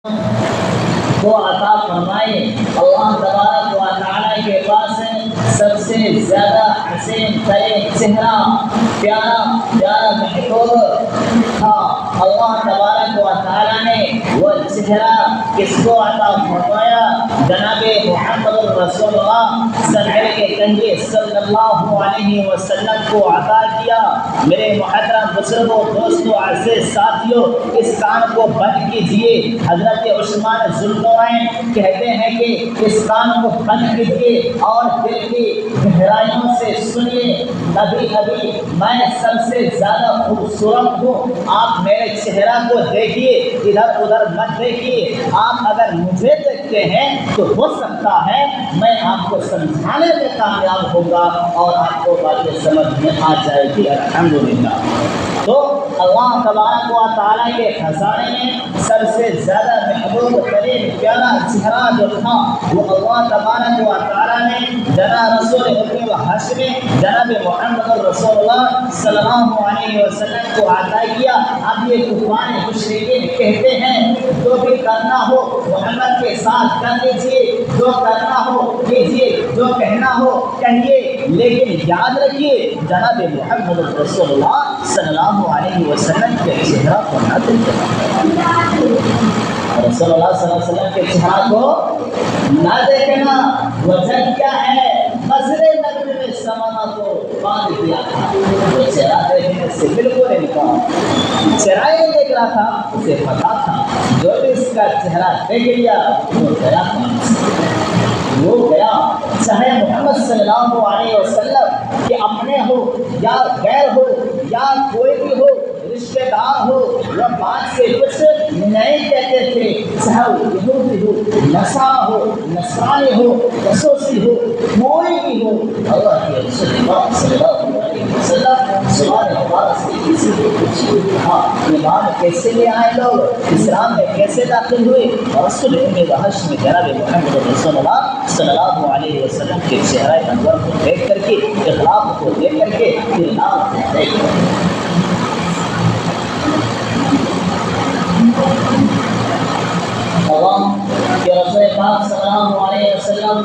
کو عطا فرمائے۔ اللہ تبارک و تعالی کے پاس سب سے زیادہ حسین ترین چہرہ، پیارا پیارا محبوب تھا۔ اللہ تبارک و تعالی نے وہ چہرہ کس کو عطا فرمایا؟ جناب محمد رسول اللہ صلی اللہ علیہ وسلم کو عطا کیا۔ میرے محترم بزرگوں، دوستوں، عزیز ساتھیوں، اس کان کو بند کیجیے۔ حضرت عثمان ذوالنورین کہتے ہیں کہ اس کان کو بند کیجیے اور دل کی گہرائیوں سے سنیے۔ ابھی ابھی میں سب سے زیادہ خوبصورت ہوں، آپ میرے چہرہ کو دیکھیے، ادھر ادھر مت دیکھیے۔ آپ اگر مجھے دیکھتے ہیں تو ہو سکتا ہے میں آپ کو سمجھانے میں کامیاب ہوگا اور آپ کو باتیں سمجھ میں آ جائے گی الحمدللہ۔ تو اللہ تبارک و تعالیٰ کے خزانے میں سب سے زیادہ محبوب ترین پیارا چہرہ جو تھا وہ اللہ تبارک و تعالیٰ نے جناب رسول اکرم ہاشمی جناب محمد رسول اللہ صلی اللہ علیہ وسلم کو عطا کیا۔ اب یہ کفار مشرکین کہتے ہیں جو بھی کرنا ہو محمد کے ساتھ کر لیجیے، جو کرنا ہو کیجیے، جو کہنا ہو کہیے، لیکن یاد رکھیے جناب محمد رسول اللہ صلی اللہ علیہ وسلم کے چہرہ کو نہ دیکھنا۔ رسول اللہ صلی اللہ علیہ وسلم کے چہرہ کو نہ دیکھنا وجہ کیا ہے؟ مزرے نبی میں سمانا کو باندھ دیا تھا۔ وہ چہرہ دیکھنے سے بالکل انکار، چہرہ ہی دیکھ رہا تھا، اسے پتا تھا جو بھی اس کا چہرہ دیکھ لیا وہ گیا، وہ گیا۔ چاہے محمد صلی اللہ علیہ وسلم کے اپنے ہو یا غیر ہو یا کوئی بھی ہو، رشتے دار ہو، وہ بات سے کچھ نہیں کہتے تھے، چاہے وہ یہودی ہو، نصارا ہو، نصرانی ہو، یسوسی ہو، کوئی بھی ہو۔ اللہ کے رسول اللہ صلی اللہ علیہ وسلم سوال ہمارا سے کسی کو پوچھیے، ہاں ایمان کیسے لے آئے لوگ، اسلام میں کیسے داخل ہوئے؟ رسول وحش میں جناب محمد رسول اللہ صلی اللہ علیہ وسلم کے چہرہ انور کو دیکھ کر کے، اخلاق کو دیکھ کر کے، پھر نام دیکھ کر کے اللہ کے رسول پاک صلی اللہ علیہ وسلم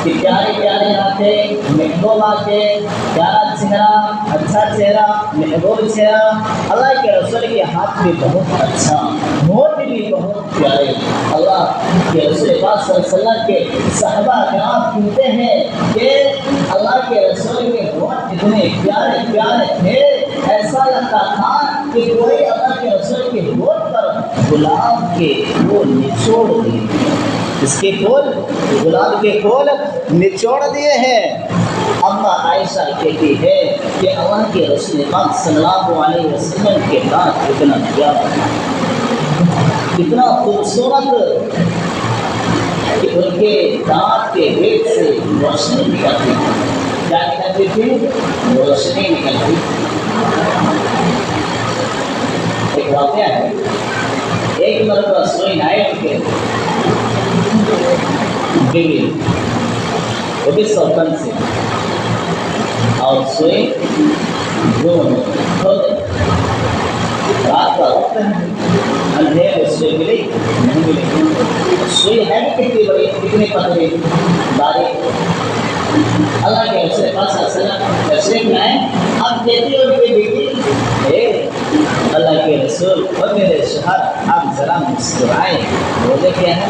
کی پیارے پیارے باتیں، محبوب باتیں، پیارا چہرہ، اچھا چہرہ، محبوب چہرہ۔ اللہ کے رسول کے ہاتھ بھی بہت اچھا، ہونٹ بھی بہت پیارے۔ اللہ کے رسول پاک صلی اللہ علیہ وسلم کے صحابہ کرام کہتے ہیں کہ اللہ کے رسول کے ہونٹ اتنے پیارے پیارے تھے، ایسا لگتا تھا کہ کوئی اللہ کے رسول کے ہونٹ پر گلاب کے پھول نچوڑ دیے، اس کے پھول گلاب کے پھول نچوڑ دیے ہیں۔ اما عائشہ کہتی ہے کہ اللہ کے رسول پاک صلی اللہ علیہ وسلم کے دانت اتنا پیارا، اتنا خوبصورت کہ ان کے دانت کے بیچ سے روشنی نکلتی تھی۔ کیا نکلتی تھی؟ روشنی نکلتی تھی۔ ایک واقعہ ہے، ایک مرتبہ سوئی نائٹ کے بیوی وہ بھی سوتن سے اور سوئی کھو گئی۔ رات کا وقت ہے، اندھیرے سوئی ملی نہیں ملی، سوئی ہے بھی کتنی بڑی، کتنی پتلی باریک۔ اللہ کے رسول پاک صلی اللہ علیہ وسلم تشریف لائے، اب کہتی ہو کہ بیٹی اللہ کے رسول اور میرے شوہر آپ ذرا مسکرائیں۔ بولے کیا ہے؟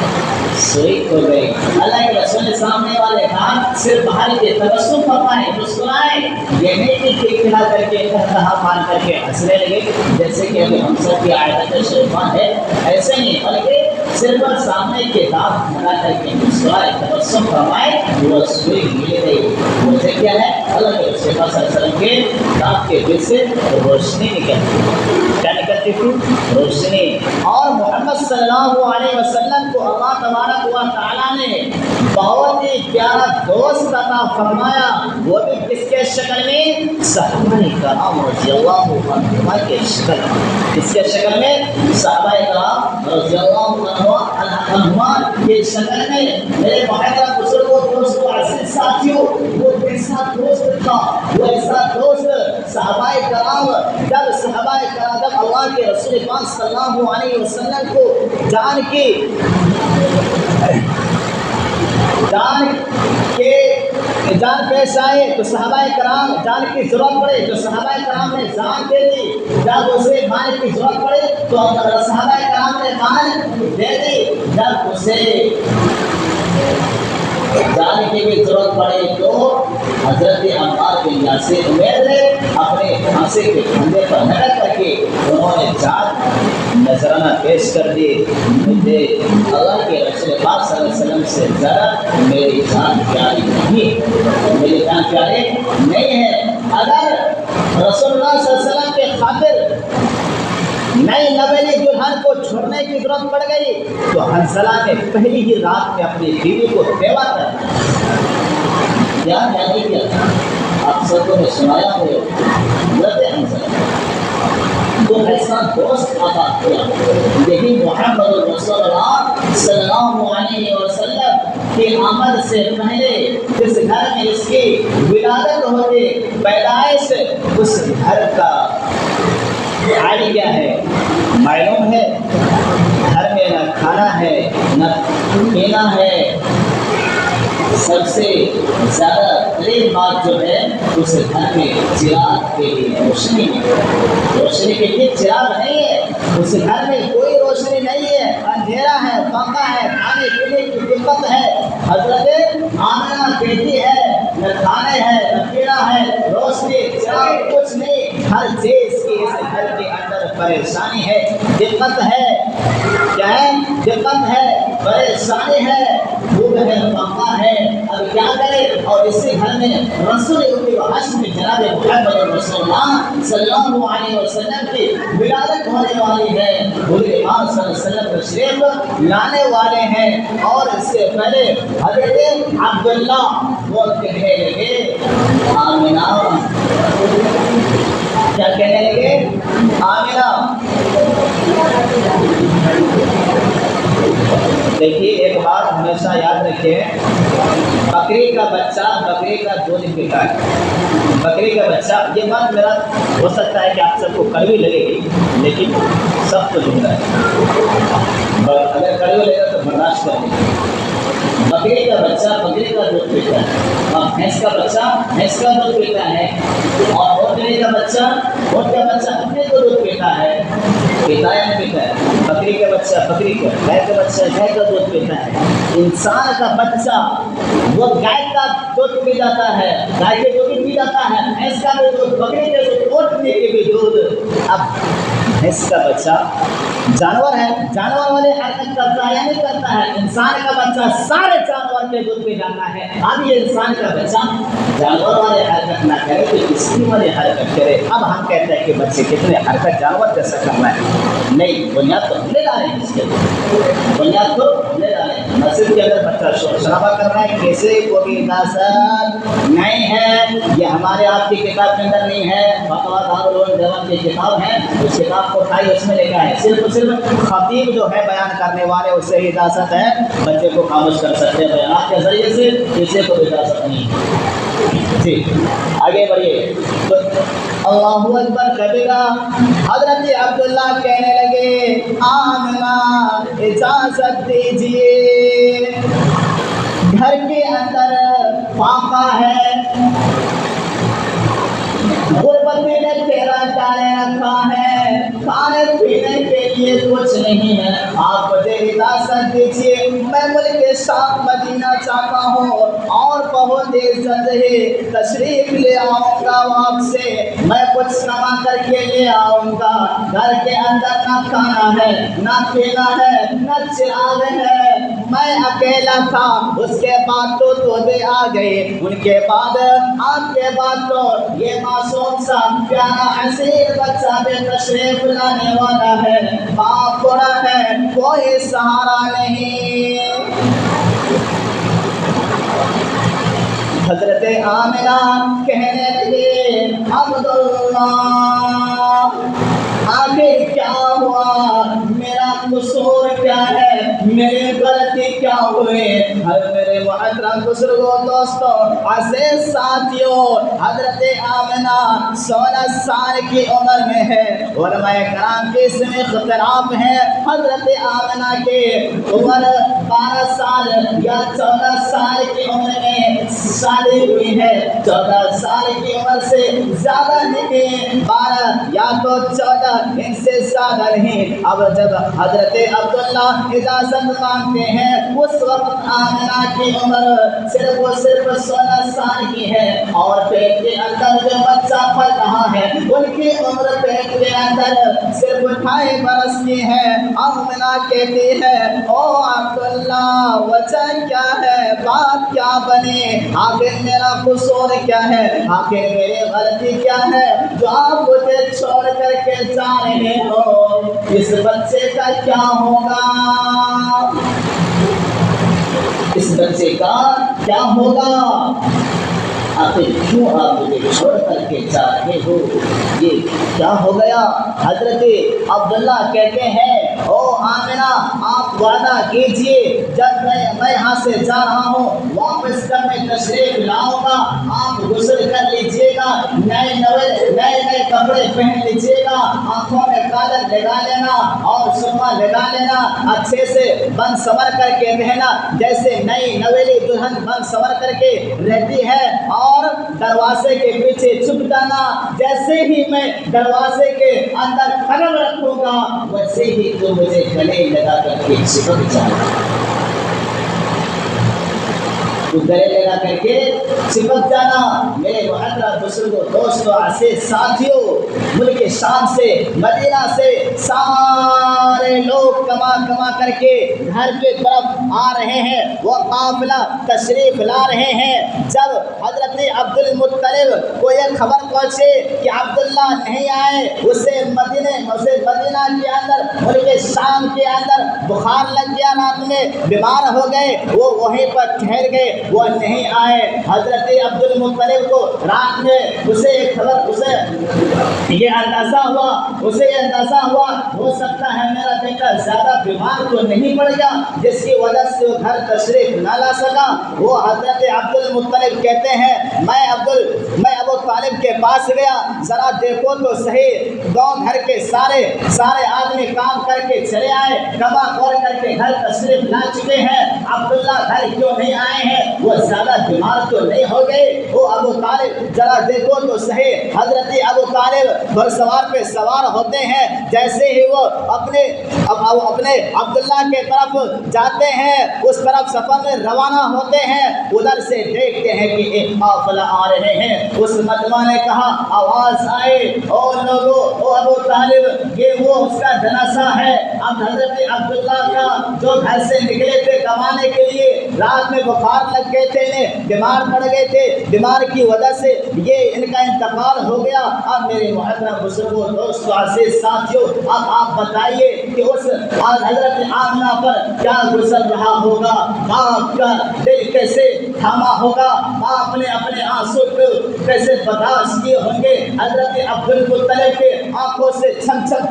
سوئی کھو گئی۔ اللہ کے رسول سامنے والے کہا صرف باہر کے تبسم فرمائیں، مسکرائیں، یہ نہیں کہ کھڑکھڑا کر کے کہا مان کر کے ہنسنے لگے جیسے کہ ابھی ہم سب کی عادت شیطان ہے، ایسے نہیں، بلکہ صرف سامنے کے دانت بنا کر کے مسکرائے، تبسم فرمائے، وہ سوئی مل گئی۔ بولتے کیا ہے؟ اللہ کے رسول صلی اللہ علیہ وسلم کے دانت کے بیچ سے روشنی نکلتی، کیا نکلتی تھی؟ روشنی۔ اور محمد صلی اللہ علیہ وسلم کو اللہ تبارک و تعالیٰ نے بہت ہی پیارا دوست عطا فرمایا، وہ بھی کس کے شکل میں؟ صحابہ کرام رضی اللہ عنہ کے شکل میں۔ کس کے شکل میں؟ صحابہ کرام رضی اللہ عنہ کے شکل میں۔ میرے محترم بزرگوں، دوستوں، عزیز ساتھیوں، وہ ایسا دوست تھا، وہ ایسا دوست صحابہ کرام جب اللہ کے رسول پاک صلی اللہ علیہ وسلم کو جان پیش آئے تو صحابہ کرام جان کی ضرورت پڑے تو صحابہ کرام نے جان دے دی، جب اسے مال کی ضرورت پڑے تو صحابہ کرام نے مال دے دی، جب اسے جان کی بھی ضرورت پڑے تو حضرت عمار بن یاسر نے اپنے پھانسی کے پھندے پر لٹک کر کے انہوں نے جان نذرانہ پیش کر دی، مجھے اللہ کے رسول پاک صلی اللہ علیہ وسلم سے ذرا میری جان پیاری نہیں، میری جان پیاری نہیں ہے۔ اگر رسول اللہ صلی اللہ علیہ وسلم کے خاطر نئی نویلی دلہن کو چھوڑنے کی ضرورت پڑ گئی تو حنظلہ نے پہلی ہی رات میں اپنی بیوی کو بیوہ کر دیا۔ کیا نہیں کیا؟ آپ سب کو سنایا ہوئے حضرت حنظلہ تو ایسا دوست آباد کیا۔ یہی محمد رسول اللہ صلی اللہ علیہ وسلم کی آمد سے پہلے جس گھر میں اس کی ولادت ہوتی، پیدائش، اس گھر کا حال کیا ہے معلوم ہے؟ گھر میں نہ کھانا ہے نہ پینا ہے، سب سے زیادہ قریب بات جو ہے اس گھر میں چراغ کے لیے روشنی ہے، روشنی کے لیے چراغ نہیں ہے، اس گھر میں کوئی روشنی نہیں ہے، اندھیرا ہے، پنکھا ہے، کھانے پینے کی دقت ہے۔ حضرت آمنہ بیٹی ہے، نہ کھانے ہے نہ پینا ہے، روشنی چراغ کچھ نہیں، ہر چیز کی اس گھر کے اندر پریشانی ہے، دقت ہے۔ کیا ہے؟ دقت ہے، پریشانی ہے، بھوک ہے، پنکھا ہے، اب کیا کرے؟ اور اسی گھر میں رسول حشر میں جناب محمد رسول اللہ صلی اللہ علیہ وسلم کی ولادت ہونے والی ہے، حضور پاک صلی اللہ علیہ وسلم تشریف لانے والے ہیں۔ اور اس سے پہلے حضرت عبداللہ وہ کہنے لگے آمنہ، کیا کہنے لگے؟ آمنہ۔ دیکھیے ایک بات ہمیشہ یاد رکھیں، بکری کا بچہ بکری کا دودھ پیتا ہے، بکری کا بچہ، یہ بات میرا ہو سکتا ہے کہ آپ سب کو کڑوی لگے گی لیکن سب کو جملہ ہے، اگر کڑوی لگے گا تو برداشت کر لیں۔ بکری کا بچہ بکری کا دودھ پیتا ہے، اور بھینس کا بچہ بھینس کا دودھ پیتا ہے، اور اونٹنی کا بچہ اونٹ کا بچہ اپنے کو دودھ پیتا ہے، پیتا ہے نہیں پیتا ہے؟ بکری کا بچہ بکری کا، گائے کا بچہ گائے کا دودھ پیتا ہے، انسان کا بچہ وہ گائے کا دودھ پی جاتا ہے، گائے کے دودھ پی جاتا ہے، بھینس کا بھی دودھ، بکری کے دودھ، اونٹنی کے بھی دودھ۔ اب بھینس کا بچہ جانور ہے، جانور والے حرکت کرتا ہے یا نہیں کرتا ہے؟ انسان کا بچہ سارے جانور کے دودھ پی جاتا ہے، اب یہ انسان کا بچہ جانور والے حرکت نہ کرے تو کس کی والے حرکت کرے؟ اب ہم کہتے ہیں کہ بچے کتنے حرکت جانور جیسا کرنا ہے، نہیں، بنیاد تو ہم لے ڈالیں اس کے لیے، بنیاد تو ہم لے ڈالیں۔ مسجد کے اندر بچہ شور شرابہ کر رہا ہے، کیسے کوئی اجازت نہیں ہے، یہ ہمارے آپ کی کتاب کے اندر نہیں ہے، فتویٰ دارالعلوم دیوبند کی کتاب ہے، اس کتاب کو اٹھائی، اس میں لکھا ہے صرف خطیب جو ہے بیان کرنے والے اس سے اجازت ہے، بچے کو خاموش کر سکتے ہیں بیانات کے ذریعے سے، کسی کو اجازت نہیں ہے۔ جی آگے بڑھیے۔ تو اللہ اکبر کبیرہ، حضرت عبداللہ کہنے لگے آمنہ اجازت دیجیے، گھر کے اندر فاقہ ہے، غربت میں نے تیرا ڈالے رکھا ہے، کھانے پینے کے لیے کچھ نہیں ہے، آپ مجھے اجازت دیجیے، میں ملک شام مدینہ جاتا ہوں اور بہت عزت ہے تشریف لے آؤں گا، آپ سے میں کچھ کما کر کے لے آؤں گا، گھر کے اندر نہ کھانا ہے نہ پینا ہے نہ چراغ ہے، میں اکیلا تھا، اس کے بعد تو بھی آ گئے، ان کے بعد آپ کے بعد تو یہ معصوم سا پیارا حسین بچہ بھی تشریف لانے والا ہے، باپ بڑا ہے، کوئی سہارا نہیں۔ حضرت آمنہ کہنے لگے عبداللہ آخر کیا ہوا، میرا قصور کیا ہے، میرے غلطی کیا ہوئے؟ میرے محترم بزرگوں، دوستوں، عزیز ساتھیوں، حضرت آمنہ 16 سال کی عمر میں ہے۔ علماء کرام کے اس میں اختلاف ہے، حضرت آمنہ کے عمر 12 سال یا 14 سال کی عمر میں شادی ہوئی ہے۔ 14 سال کی عمر سے زیادہ نہیں، 12 یا تو 14، ان سے زیادہ نہیں۔ اب جب حضرت عبداللہ اجازت مانگتے ہیں، اس وقت آمنہ کی عمر صرف و صرف 16 سال کی ہے، اور پیٹ کے اندر جو بچہ پل رہا ہے ان کی عمر پیٹ کے اندر صرف 28 برس کی ہے۔ آمنہ کہتی ہے، او عبداللہ، وجہ کیا ہے، بات کیا بنی، آخر میرا قصور کیا ہے، آخر میری غلطی کیا ہے جو آپ مجھے چھوڑ کر کے جا رہے ہو؟ اس بچے کا کیا ہوگا، اس بچے کا کیا ہوگا، آخر کیوں آپ مجھے چھوڑ کر کے جا رہے ہو، یہ کیا ہو گیا؟ حضرت عبداللہ کہتے ہیں، او آمنہ، آپ وعدہ کیجئے جب میں یہاں سے جا رہا ہوں واپس کر میں تشریف لاؤں گا، آپ غسل کر لیجئے گا، نئے کپڑے پہن لیجئے گا، آنکھوں میں کاجل لگا لینا اور سرما لگا لینا، اچھے سے بن سنور کر کے رہنا، جیسے نئی نویلی دلہن بن سنور کر کے رہتی ہے، اور دروازے کے پیچھے چھپ جانا، جیسے ہی میں دروازے کے اندر قدم رکھوں گا ویسے ہی تو مجھے گلے لگا کر کے چپک جانا، گلے لگا کر کے چپک جانا۔ میرے محترم بزرگوں، دوستوں، عزیز ساتھیوں، ملک شام سے، مدینہ سے سارے لوگ کما کر کے گھر کی طرف آ رہے ہیں، وہ قافلہ تشریف لا رہے ہیں۔ جب حضرت عبد المطلب کو یہ خبر پہنچے کہ عبداللہ نہیں آئے، اسے مدینہ کے اندر، ملک شام کے اندر بخار لگ گیا، رات میں بیمار ہو گئے، وہ وہیں پر ٹھہر گئے، وہ نہیں آئے۔ حضرت عبد المطلب کو رات میں اسے یہ اندازہ ہوا ہو سکتا ہے میرا بیٹا زیادہ بیمار تو نہیں پڑ گیا جس کی وجہ سے وہ گھر تشریف نہ لا سکا۔ وہ حضرت عبد المطلب کہتے ہیں، میں ابو طالب کے پاس گیا، ذرا دیکھو تو صحیح، گاؤں گھر کے سارے آدمی کام کر کے چلے آئے، کما کر کے گھر تشریف لا چکے ہیں، عبداللہ گھر کیوں نہیں آئے ہیں، وہ زیادہ بیمار تو نہیں ہو گئے؟ وہ ابو طالب ذرا دیکھو تو صحیح۔ حضرت ابو طالب گھڑ سوار پہ سوار ہوتے ہیں، جیسے ہی وہ اپنے عبداللہ کے طرف جاتے ہیں، اس طرف سفر میں روانہ ہوتے ہیں، ادھر سے دیکھتے ہیں کہ ایک قافلہ آ رہے ہیں۔ اس مجمع نے کہا، آواز آئے، او لوگو، او ابو طالب، یہ وہ اس کا جنازہ ہے۔ اب حضرت عبداللہ کا جو گھر سے نکلے تھے کمانے کے لیے، رات میں بخار لگ گئے تھے، بیمار پڑ گئے تھے، بیمار کی وجہ سے یہ ان کا انتقال ہو گیا۔ اب میرے محترم بزرگوں، دوستوں، عزیز ساتھیوں، اب آپ بتائیے کہ اس حضرت آمنہ پر کیا گزر رہا ہوگا، باپ کا دل کیسے تھاما ہوگا، باپ نے اپنے آنسو کو کیسے برداشت کیے ہوں گے۔ حضرت عبد المطلب کے آنکھوں سے چھم چھم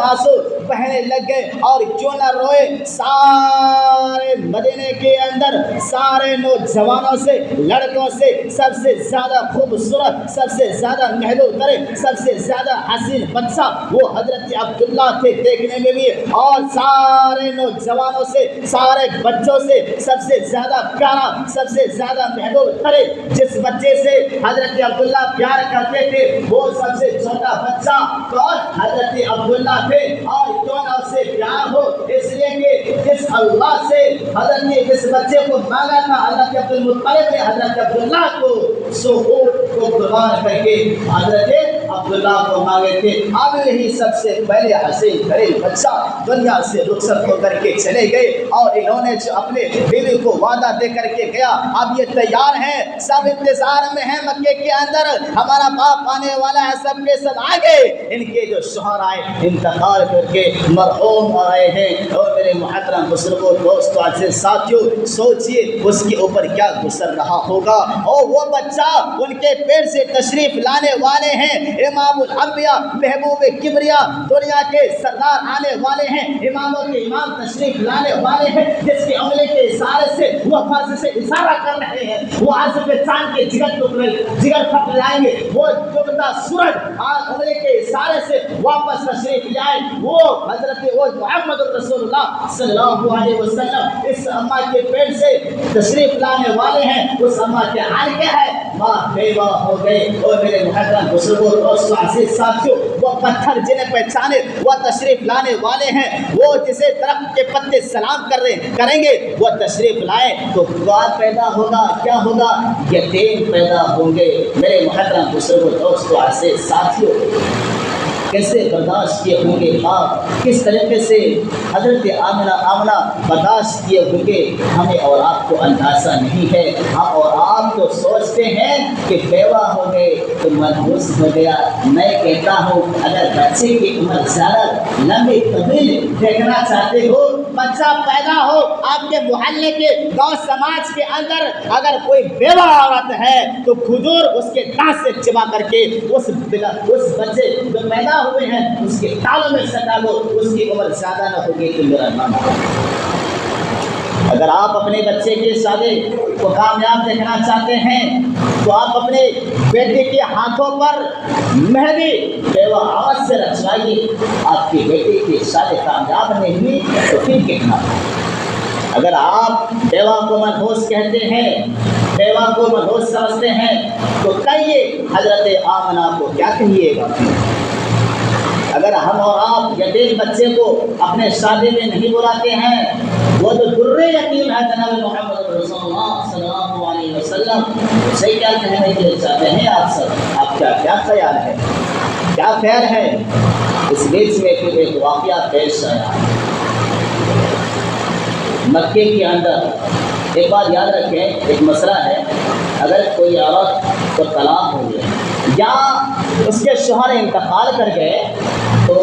آنسو بہنے لگ گئے، اور کیوں نہ روئے، سارے مدینے کے اندر سارے نوجوانوں سے، لڑکوں سے سب سے زیادہ خوبصورت، سب سے زیادہ محبوب کرے، سب سے زیادہ حسین بچہ وہ حضرت عبداللہ تھے دیکھنے میں بھی، اور سارے نوجوانوں سے، سارے بچوں سے سب سے زیادہ پیارا، سب سے زیادہ محبوب کرے، جس بچے سے حضرت عبداللہ پیار کرتے تھے وہ سب سے چھوٹا بچہ اور حضرت عبداللہ تھے۔ اور کیوں نہ اسے پیار ہو، اس لیے کہ جس اللہ سے حضرت نے جس بچے کو مانگا تھا، حضرت عبد المطلب نے حضرت عبداللہ کو سوگوٹ کو قربان کر کے حضرت عبداللہ کو مانگے تھے۔ اب یہی سب سے پہلے حسین کریم بچہ دنیا سے رخصت ہو کر کے چلے گئے، اور انہوں نے جو اپنے بیوی کو وعدہ دے کر کے گیا، اب یہ تیار ہیں، سب انتظار میں ہیں مکے کے اندر، ہمارا باپ آنے والا ہے، سب کے سب آگے ان کے جو شوہر آئے انتقال کر کے مرحوم آئے ہیں، اور میرے میرے محترم بزرگوں دوستوں عزیز ساتھیوں سوچئے اس کے اوپر کیا گزر رہا ہوگا. اور وہ بچہ ان کے پیٹ سے تشریف لانے والے ہیں امام الانبیاء محبوب کبریا دنیا کے سردار آنے والے ہیں اماموں کے امام تشریف لانے والے ہیں جس کے عملے کے اشارے سے وہ فرض سے اشارہ کر رہے ہیں. وہ آج کے چاند کے جگر پھٹ لائیں گے. وہ ڈوبتا سورج عملے کے اشارے سے واپس تشریف لائے. وہ حضرت محمد رسول اللہ صلی اللہ علیہ وسلم اس اماں کے پیٹ سے تشریف لانے والے ہیں. اس اماں کے حال کیا ہے؟ ماں بیوہ ہو گئے. اور میرے محترم بزرگوں دوستوں عزیز ساتھیوں وہ پتھر جنہیں پہچانے وہ تشریف لانے والے ہیں. وہ جسے درخت کے پتے سلام کریں گے وہ تشریف لائے تو دعا پیدا ہوگا. کیا ہوگا؟ یتیم پیدا ہوں گے. میرے محترم بزرگوں دوستوں عزیز ساتھیوں کیسے برداشت کیے ہوں گے آپ، کس طریقے سے حضرت آمنہ برداشت کیے ہوں گے ہمیں اور آپ کو اندازہ نہیں ہے. ہم اور آپ تو سوچتے ہیں کہ بیوہ ہو گئے تو منحوس ہو گیا. میں کہتا ہوں اگر بچے کی عمر زیادہ لمبی طویل دیکھنا چاہتے ہو بچہ پیدا ہو آپ کے محلے کے گاؤں سماج کے اندر اگر کوئی بیوہ عورت ہے تو کھجور اس کے دانت سے چبا کر کے اس بچے جو پیدا ہوئے ہیں اس کے تالوں میں سٹا لو. اس کی عمر زیادہ نہ ہوگی تو میرا نام ہے. اگر آپ اپنے بچے کے شادی کو کامیاب دیکھنا چاہتے ہیں تو آپ اپنے بیٹے کے ہاتھوں پر مہندی بیوہ عورت سے رچوائیے. آپ کی بیٹی کی شادی کامیاب نہیں ہوئی تو پھر کتنا. اگر آپ بیوہ کو منحوس کہتے ہیں بیوہ کو منحوس سمجھتے ہیں تو کہیے حضرت آمنہ کو کیا کہیے گا. اگر ہم اور آپ یتیم بچے کو اپنے شادی میں نہیں بلاتے ہیں وہ تو در یتیم ہے جناب محمد رسول اللہ صلی اللہ علیہ وسلم. اسے کیا کہنے کے لیے چاہتے ہیں آپ سب؟ آپ کا کیا خیال ہے؟ کیا خیال ہے؟ اس بیچ میں پھر ایک واقعہ پیش آیا مکے کے اندر. ایک بات یاد رکھیں ایک مسئلہ ہے اگر کوئی عورت کو طلاق ہو گیا یا اس کے شوہر انتقال کر گئے تو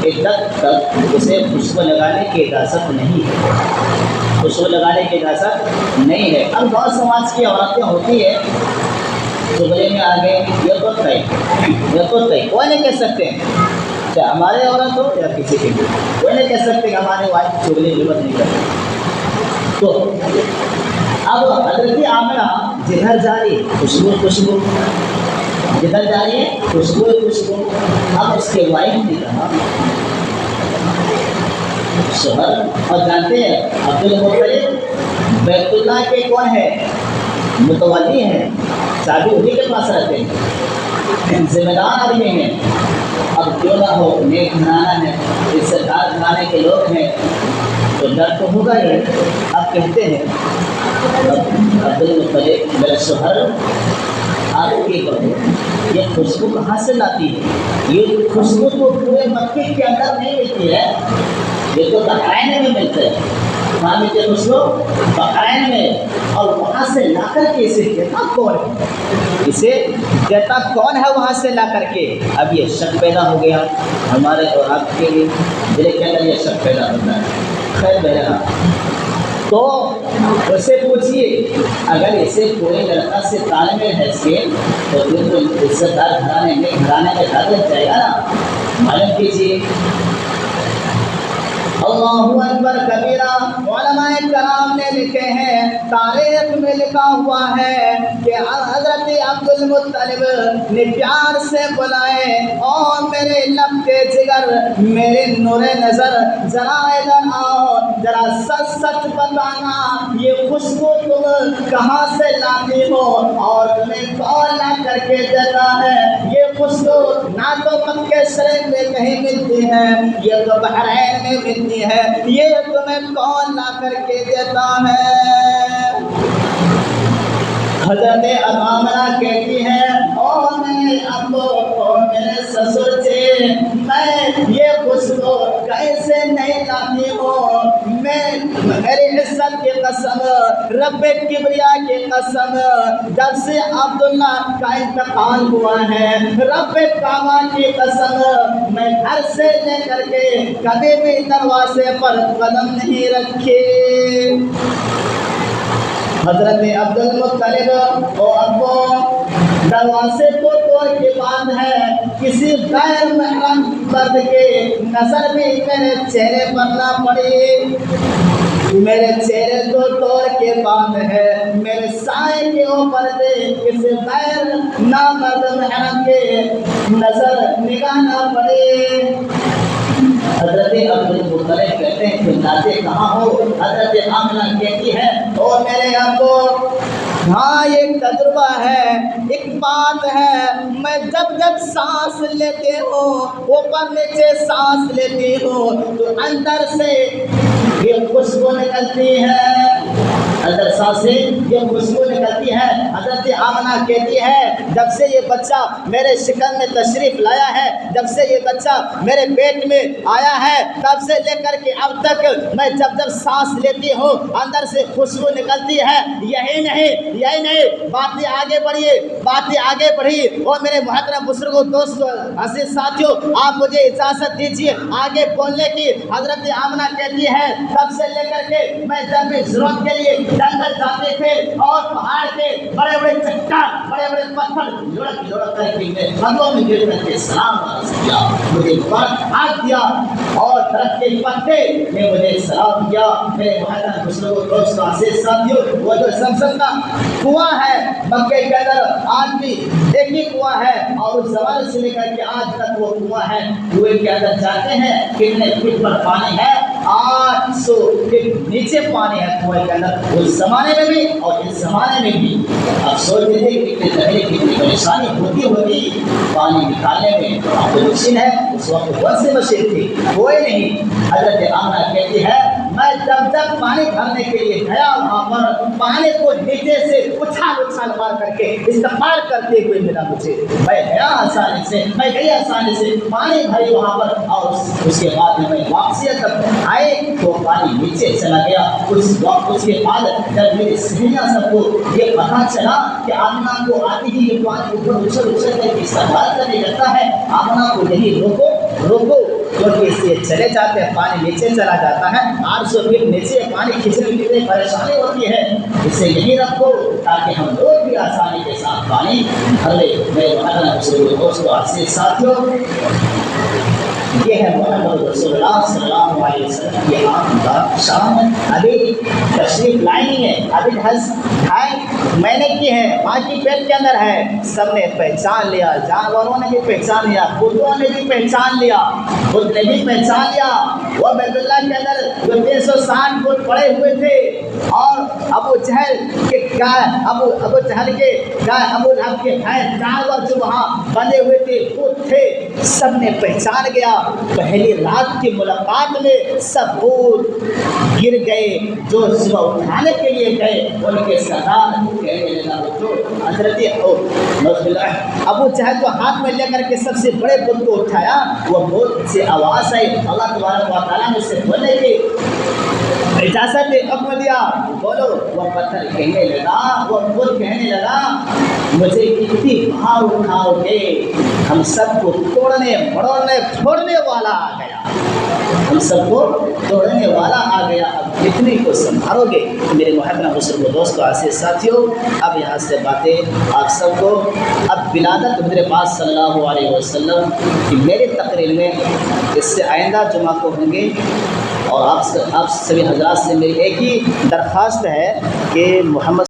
عدت تک اسے خوشبو لگانے کی اجازت نہیں ہے. خوشبو لگانے کی اجازت نہیں ہے. اب بہت سماج کی عورتیں ہوتی ہے چگلے میں آگے یہ تو کوئی نہیں کہہ سکتے چاہے ہمارے عورت ہو یا کسی کے بھی کوئی نہیں کہہ سکتے کہ ہمارے وائف چگلے کی ہمت نہیں کرتے. تو اب حضرت آمنہ جدھر جاری خوشبو جدھر جا رہی ہے خوشبو. اب اس کے وائف نے کہا شوہر اور جانتے ہیں عبدالمطلب بیت اللہ کے کون ہے متولی ہیں چابی انہیں کے پاس رہتے ہیں ذمہ دار آدمی ہیں. اب کیوں نہ ہو نیک گھرانہ ہے عزت دار گھرانے کے لوگ ہیں تو ڈر تو ہوگا ہی. اب کہتے ہیں عبدالمطلب میرا شوہر آپ کی بہو یہ خوشبو کہاں سے لاتی ہے؟ یہ خوشبو تو پورے مکے کے اندر نہیں ملتی ہے. یہ تو بحرین میں ملتا ہے. وہاں ملتے خوشبو بحرین میں اور وہاں سے لا کر کے اسے دیتا کون ہے؟ اسے دیتا کون ہے وہاں سے لا کر کے؟ اب یہ شک پیدا ہو گیا ہمارے اور آپ کے لیے دل کے اندر یہ شک پیدا ہوتا ہے. خیر بہرحال تو اسے پوچھیے اگر اسے کوئی لڑکا سے تعلق ہے اس کے تو پھر تو عزت دار گھرانے میں ڈر لگ جائے گا نا. معلوم کیجیے. اللہ اکبر کبیرہ. علماء کرام نے لکھے ہیں تاریخ میں لکھا ہوا ہے کہ حضرت عبدالمطلب نے پیار سے بلائے اور میرے لب کے جگر میرے نور نظر ذرا ادھر آؤ ذرا سچ سچ بتانا یہ خوشبو تم کہاں سے لاتی ہو اور تمہیں کون لا کر کے دیتا ہے؟ یہ خوشبو نہ تو مکے شریف میں کہیں ملتی ہے یہ تو بحرین میں ملتی ہے. یہ تمہیں کون لا کر کے دیتا ہے؟ حضرت آمنہ کہتی ہے اور میرے ابو اور میرے سسر سے میں یہ خوشبو کیسے نہیں لاتی ہوں. میری عزت کی قسم، رب کبریا کی قسم، جب سے عبداللہ کا انتقال ہوا ہے، رب کعبہ کی قسم، میں گھر سے لے کر کے کبھی بھی دروازے پر قدم نہیں رکھے۔ حضرت عبدالمطلب او ابو دروازے کو توڑ کے بات ہے، کسی غیر محرم مرد کے نظر بھی میرے چہرے پر نہ پڑی، میرے چہرے کو توڑ کے بات ہے، میرے سائے کے اوپر سے کسی غیر نامرد محرم کے نظر نگاہ نہ پڑے۔ حضرت عبدالمطلب کہتے ہیں کہ لاتے کہاں ہو؟ حضرت آمنہ کہتی ہے اور میرے ابو ہاں ایک تجربہ ہے، ایک بات ہے، میں جب سانس لیتے ہوں، اوپر نیچے سانس لیتی ہوں تو اندر سے یہ خوشبو نکلتی ہے، اندر سانس سے یہ خوشبو نکلتی ہے۔ حضرت آمنہ کہتی ہے جب سے یہ بچہ میرے شکم میں تشریف لایا ہے، جب سے یہ بچہ میرے پیٹ میں آیا ہے، تب سے لے کر کے اب تک میں جب سانس لیتی ہوں اندر سے خوشبو نکلتی ہے۔ یہی نہیں باتیں آگے بڑھی اور میرے محترم بزرگوں، دوستوں، عزیز ساتھیوں، آپ مجھے اجازت دیجیے آگے بولنے کی۔ حضرت آمنہ کہتی ہے تب سے لے کر کے میں جب بھی ضرورت کے لیے جنگل جاتے تھے اور پہاڑ کے بڑے چٹان، بڑے پتھر لڑک کر کے قدموں میں گر کر کے سلام عرض کیا، مجھے ہاتھ دیا اور درخت کے پتے نے مجھے سلام کیا۔ میرے محترم بزرگوں، دوستوں، عزیز ساتھیوں، وہ جو زمزم کا کنواں ہے مکے کے اندر آج بھی ایک ہی کنواں ہے اور اس زمانے سے لے کر کے آج تک وہ کنواں ہے۔ کنویں کے اندر جاتے ہیں کتنے فٹ پر پانی ہے؟ 800 فٹ نیچے پانی ہے کنویں کے اندر، اس زمانے میں بھی اور اس زمانے میں بھی۔ اب سوچ لیجیے کتنی تکلیف، کتنی پریشانی ہوتی پانی نکالنے میں۔ اب تو مشین ہے، اس وقت بہت سی مشین تھی، کوئی نہیں۔ حضرت آمنہ کہتی ہے میں جب پانی بھرنے کے لیے گیا وہاں پر پانی کو نیچے سے اچھال مار کر کے استعمال کرتے ہوئے ملا مجھے، میں گئی آسانی سے پانی بھری وہاں پر، اور اس کے بعد میں واپسی تک آئے تو پانی نیچے چلا گیا۔ اس کے بعد جب میری سہیلیاں سب کو یہ پتا چلا کہ آمنہ کو آتی ہی یہ پانی اوپر اچھل کر کے استعمال کرنے لگتا ہے، آمنہ کو یہی روکو کیونکہ اس سے چلے جاتے ہیں، پانی نیچے چلا جاتا ہے، 800 فٹ نیچے پانی کھینچنے میں کتنی پریشانی ہوتی ہے، اسے یہی رکھو تاکہ ہم لوگ بھی آسانی کے ساتھ پانی بھر لیں۔ میرے محترم دوستوں، عزیز ساتھیوں، یہ ہے محمد رسول اللہ صلی اللہ علیہ وسلم کی آمد کا شان۔ ابھی تشریف لائی ہے، ابھی میں نے کی ہے، ماں کی پیٹ کے اندر ہے، سب نے پہچان لیا، جانوروں نے بھی پہچان لیا، بتوں نے بھی پہچان لیا، بدھ نے بھی پہچان لیا۔ وہ بیت اللہ کے اندر جو 360 فٹ پڑے ہوئے تھے اور ابو جہل کے ابو لہب کے جانور جو وہاں بندے ہوئے تھے وہ تھے، سب نے پہچان گیا۔ پہلی رات کی ملاقات میں سب گر گئے، جو صبح اٹھانے کے لیے گئے ان کے سردار کہنے لگا حضرت ابو جہل کو ہاتھ میں لے کر کے سب سے بڑے بت کو اٹھایا، وہ بہت سی آواز آئی، اللہ تبارک و تعالیٰ نے اسے بولنے کی اجازت حکم دیا، بولو۔ وہ پتھر کہنے لگا، وہ بت کہنے لگا مجھے کتنی بھاؤ اٹھاؤ گے، ہم سب کو توڑنے مڑوڑنے پھوڑنے والا آ گیا، ہم سب کو توڑنے والا آ گیا، اب کتنی کو سنبھالو گے۔ میرے محترم بزرگوں، دوستوں، عزیز ساتھیوں، اب یہاں سے باتیں آپ سب کو، اب ولادت حضور پاک صلی اللہ علیہ وسلم کی میری تقریر میں اس سے آئندہ جمعہ کو ہوں گے، اور آپ سبھی حضرات سے میری ایک ہی درخواست ہے کہ محمد